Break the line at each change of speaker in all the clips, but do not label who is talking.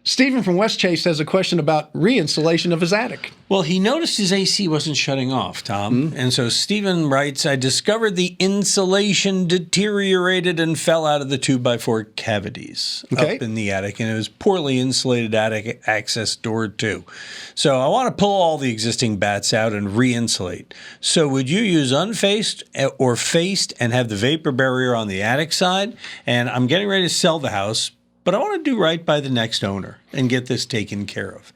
Stephen from West Chase has a question about re-insulation of his attic.
Well, he noticed his AC wasn't shutting off, Tom. And so Stephen writes, I discovered the insulation deteriorated and fell out of the 2x4 cavities up in the attic, and it was poorly insulated attic access door too. So I want to pull all the existing bats out and re-insulate. So would you use unfaced or faced and have the vapor barrier on the attic side? And I'm getting ready to sell the house, but I want to do right by the next owner and get this taken care of.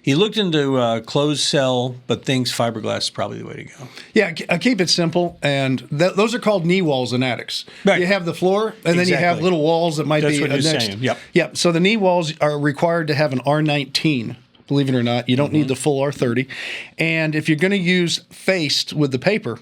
He looked into closed cell, but thinks fiberglass is probably the way to go.
Yeah, keep it simple. And those are called knee walls in attics. Right. You have the floor, and then you have little walls that might
That's
be
what you're
next.
saying. Yep.
Yep. So the knee walls are required to have an R19. Believe it or not, you don't need the full R30. And if you're going to use faced with the paper,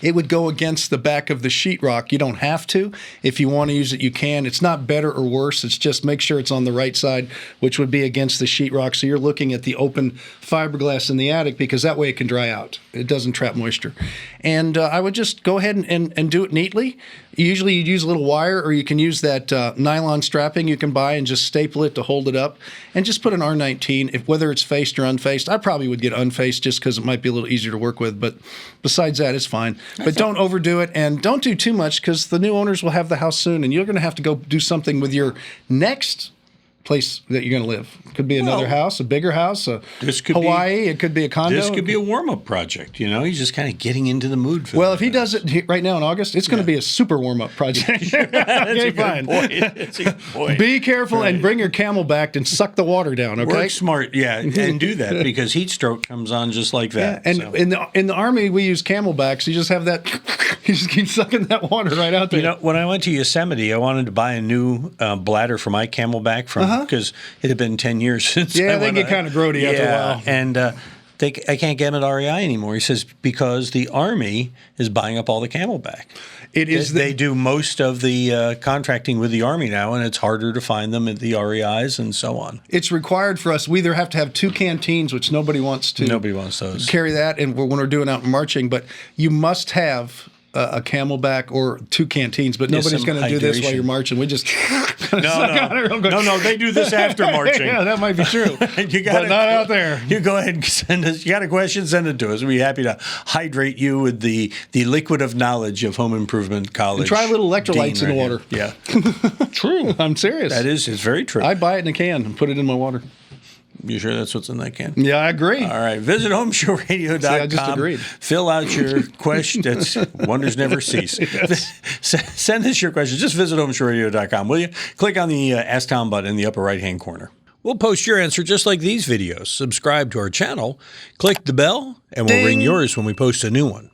it would go against the back of the sheetrock. You don't have to. If you want to use it, you can. It's not better or worse. It's just make sure it's on the right side, which would be against the sheetrock. So you're looking at the open fiberglass in the attic because that way it can dry out. It doesn't trap moisture. And I would just go ahead and do it neatly. Usually you'd use a little wire, or you can use that nylon strapping you can buy and just staple it to hold it up. And just put an R19, whether it's faced or unfaced. I probably would get unfaced just because it might be a little easier to work with. But besides that, it's fine. But don't overdo it, and don't do too much because the new owners will have the house soon, and you're going to have to go do something with your next place that you're going to live. It could be another house, a bigger house, Hawaii. It could be a condo.
This could be a warm-up project. You know, he's just kind of getting into the mood for
if he does it right now in August, it's going to be a super warm-up project.
That's a good point. That's a good point.
Be careful and bring your Camelback and suck the water down, okay?
Work smart, and do that because heat stroke comes on just like that.
Yeah, and in the Army, we use Camelbacks. You just have that, you just keep sucking that water right out there.
You know, when I went to Yosemite, I wanted to buy a new bladder for my Camelback because it had been 10 years since I
they
went
get kind of grody after a while.
And I can't get them at REI anymore. He says because the Army is buying up all the Camelback. They do most of the contracting with the Army now, and it's harder to find them at the REIs and so on.
It's required for us. We either have to have 2 canteens, which nobody wants to.
Nobody wants those.
Carry that, and when we're doing out marching, but you must have a Camelback or 2 canteens, but nobody's going to do this while you're marching. We just
no, they do this after marching.
Yeah, that might be true. But not out there.
You go ahead and send us. You got a question? Send it to us. We'd be happy to hydrate you with the liquid of knowledge of Home Improvement College.
And try little electrolytes in the water.
Yeah,
true. I'm serious.
It's very true.
I buy it in a can and put it in my water.
You sure that's what's in that can?
Yeah, I agree.
All right. Visit HomeShowRadio.com.
See, I just agreed.
Fill out your question. Wonders never cease. Yes. Send us your questions. Just visit HomeShowRadio.com, will you? Click on the Ask Tom button in the upper right-hand corner. We'll post your answer just like these videos. Subscribe to our channel, click the bell, and we'll ring yours when we post a new one.